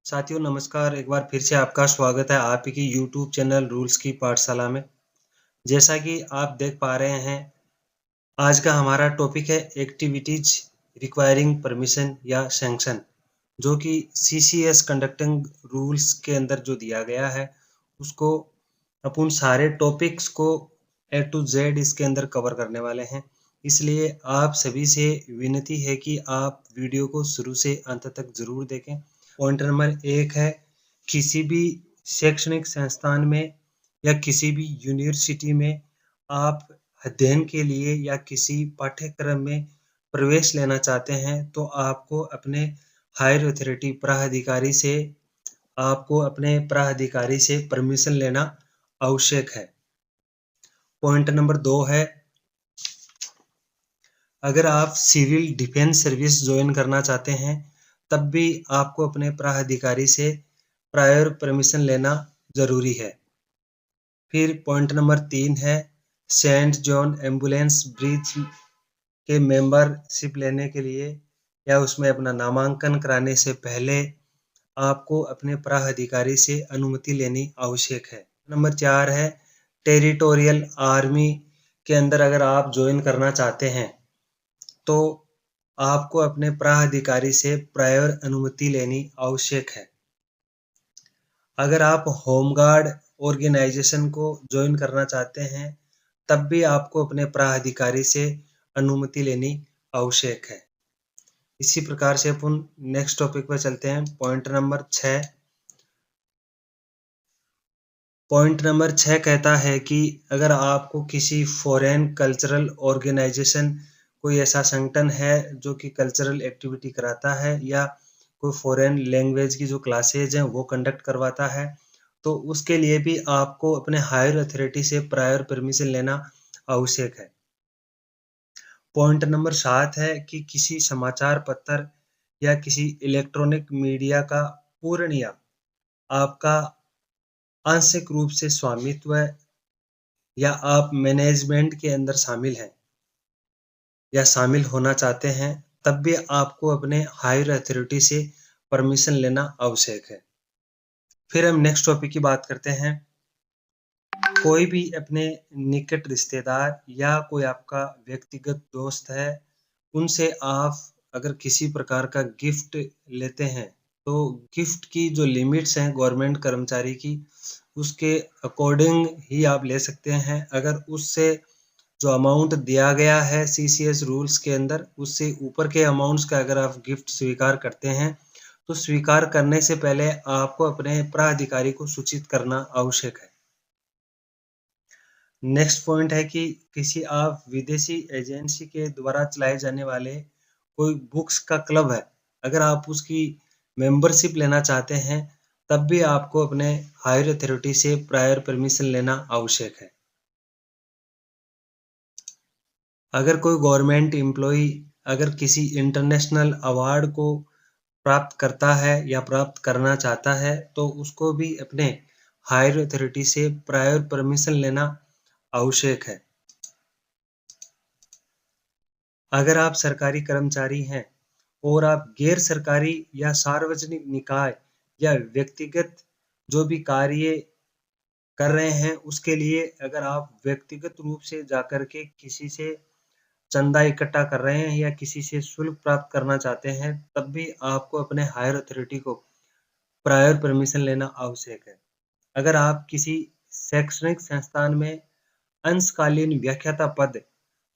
साथियों नमस्कार, एक बार फिर से आपका स्वागत है आप ही की यूट्यूब चैनल रूल्स की पाठशाला में। जैसा कि आप देख पा रहे हैं, आज का हमारा टॉपिक है एक्टिविटीज रिक्वायरिंग परमिशन या सैंक्शन, जो कि सीसीएस कंडक्टिंग रूल्स के अंदर जो दिया गया है, उसको अपन सारे टॉपिक्स को ए टू जेड इसके अंदर कवर करने वाले हैं। इसलिए आप सभी से विनती है कि आप वीडियो को शुरू से अंत तक ज़रूर देखें। पॉइंट नंबर 1 है, किसी भी शैक्षणिक संस्थान में या किसी भी यूनिवर्सिटी में आप अध्ययन के लिए या किसी पाठ्यक्रम में प्रवेश लेना चाहते हैं, तो आपको अपने हायर अथॉरिटी प्राधिकारी से परमिशन लेना आवश्यक है। पॉइंट नंबर 2 है, अगर आप सिविल डिफेंस सर्विस ज्वाइन करना चाहते हैं, तब भी आपको अपने प्राधिकारी से प्रायर परमिशन लेना ज़रूरी है। फिर पॉइंट नंबर 3 है, सेंट जॉन एम्बुलेंस ब्रिज के मेंबरशिप लेने के लिए या उसमें अपना नामांकन कराने से पहले आपको अपने प्राधिकारी से अनुमति लेनी आवश्यक है। नंबर 4 है, टेरिटोरियल आर्मी के अंदर अगर आप ज्वाइन करना चाहते हैं, तो आपको अपने प्राधिकारी से प्रायर अनुमति लेनी आवश्यक है। अगर आप होमगार्ड ऑर्गेनाइजेशन को ज्वाइन करना चाहते हैं, तब भी आपको अपने प्राधिकारी से अनुमति लेनी आवश्यक है। इसी प्रकार से अपन नेक्स्ट टॉपिक पर चलते हैं। पॉइंट नंबर 6 कहता है कि अगर आपको किसी फॉरेन कल्चरल ऑर्गेनाइजेशन, कोई ऐसा संगठन है जो कि कल्चरल एक्टिविटी कराता है या कोई फॉरेन लैंग्वेज की जो क्लासेज हैं वो कंडक्ट करवाता है, तो उसके लिए भी आपको अपने हायर अथॉरिटी से प्रायर परमिशन लेना आवश्यक है। पॉइंट नंबर 7 है कि किसी समाचार पत्र या किसी इलेक्ट्रॉनिक मीडिया का पूर्ण या आपका आंशिक रूप से स्वामित्व है, या आप मैनेजमेंट के अंदर शामिल हैं या शामिल होना चाहते हैं, तब भी आपको अपने हायर अथॉरिटी से परमिशन लेना आवश्यक है। फिर हम नेक्स्ट टॉपिक की बात करते हैं। कोई भी अपने निकट रिश्तेदार या कोई आपका व्यक्तिगत दोस्त है, उनसे आप अगर किसी प्रकार का गिफ्ट लेते हैं, तो गिफ्ट की जो लिमिट्स हैं गवर्नमेंट कर्मचारी की, उसके अकॉर्डिंग ही आप ले सकते हैं। अगर उससे जो अमाउंट दिया गया है सीसीएस रूल्स के अंदर, उससे ऊपर के अमाउंट्स का अगर आप गिफ्ट स्वीकार करते हैं, तो स्वीकार करने से पहले आपको अपने प्राधिकारी को सूचित करना आवश्यक है। नेक्स्ट पॉइंट है कि किसी आप विदेशी एजेंसी के द्वारा चलाए जाने वाले कोई बुक्स का क्लब है, अगर आप उसकी मेंबरशिप लेना चाहते हैं, तब भी आपको अपने हायर अथॉरिटी से प्रायर परमिशन लेना आवश्यक है। अगर कोई गवर्नमेंट एम्प्लॉई अगर किसी इंटरनेशनल अवार्ड को प्राप्त करता है या प्राप्त करना चाहता है, तो उसको भी अपने हायर अथॉरिटी से प्रायर परमिशन लेना आवश्यक है। अगर आप सरकारी कर्मचारी हैं और आप गैर सरकारी या सार्वजनिक निकाय या व्यक्तिगत जो भी कार्य कर रहे हैं, उसके लिए अगर आप व्यक्तिगत रूप से जाकर के किसी से चंदा इकट्ठा कर रहे हैं या किसी से शुल्क प्राप्त करना चाहते हैं, तब भी आपको अपने हायर अथॉरिटी को प्रायर परमिशन लेना आवश्यक है। अगर आप किसी शैक्षणिक संस्थान में अंशकालीन व्याख्याता पद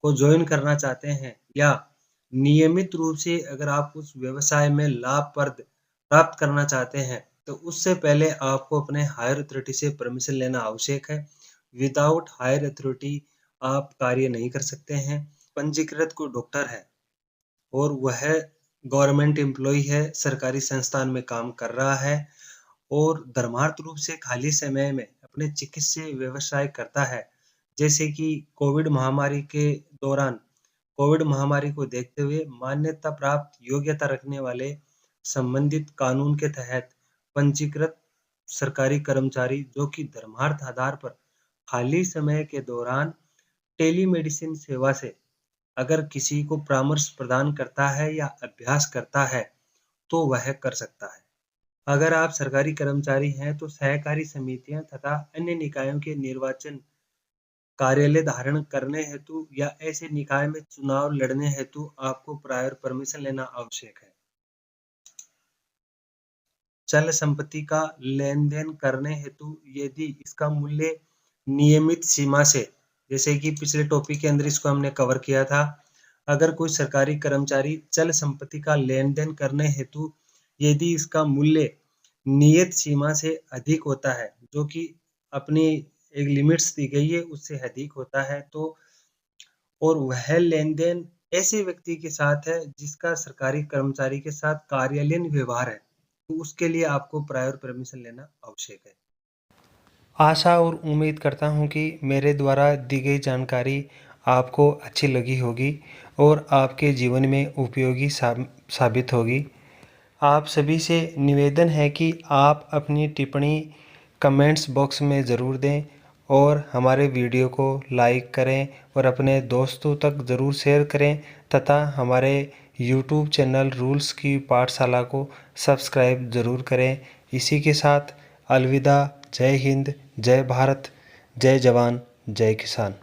को ज्वाइन करना चाहते हैं या नियमित रूप से अगर आप उस व्यवसाय में लाभ प्राप्त करना चाहते हैं, तो उससे पहले आपको अपने हायर अथॉरिटी से परमिशन लेना आवश्यक है। विदाउट हायर अथॉरिटी आप कार्य नहीं कर सकते हैं। पंजीकृत कोई डॉक्टर है और वह गवर्नमेंट एम्प्लॉई है, सरकारी संस्थान में काम कर रहा है और धर्मार्थ रूप से खाली समय में अपने चिकित्सीय व्यवसाय करता है, जैसे कि कोविड महामारी को देखते हुए मान्यता प्राप्त योग्यता रखने वाले संबंधित कानून के तहत पंजीकृत सरकारी कर्मचारी जो कि धर्मार्थ आधार पर खाली समय के दौरान टेलीमेडिसिन सेवा से अगर किसी को परामर्श प्रदान करता है या अभ्यास करता है, तो वह कर सकता है। अगर आप सरकारी कर्मचारी हैं तो सहकारी समितियां तथा अन्य निकायों के निर्वाचन कार्यालय धारण करने हेतु या ऐसे निकाय में चुनाव लड़ने हेतु आपको प्रायर परमिशन लेना आवश्यक है। चल संपत्ति का लेन-देन करने हेतु यदि इसका मूल्य नियमित सीमा से, जैसे कि पिछले टॉपिक के अंदर इसको हमने कवर किया था, अगर कोई सरकारी कर्मचारी चल संपत्ति का लेन-देन करने हेतु यदि इसका मूल्य नियत सीमा से अधिक होता है, जो कि अपनी एक लिमिट्स दी गई है उससे अधिक होता है, तो और वह लेन-देन ऐसे व्यक्ति के साथ है जिसका सरकारी कर्मचारी के साथ कार्यालयीन व्यवहार है, तो उसके लिए आपको प्रायर परमिशन लेना आवश्यक है। आशा और उम्मीद करता हूँ कि मेरे द्वारा दी गई जानकारी आपको अच्छी लगी होगी और आपके जीवन में उपयोगी साबित होगी। आप सभी से निवेदन है कि आप अपनी टिप्पणी कमेंट्स बॉक्स में ज़रूर दें और हमारे वीडियो को लाइक करें और अपने दोस्तों तक ज़रूर शेयर करें तथा हमारे यूट्यूब चैनल रूल्स की पाठशाला को सब्सक्राइब ज़रूर करें। इसी के साथ अलविदा। जय हिंद, जय भारत, जय जवान, जय किसान।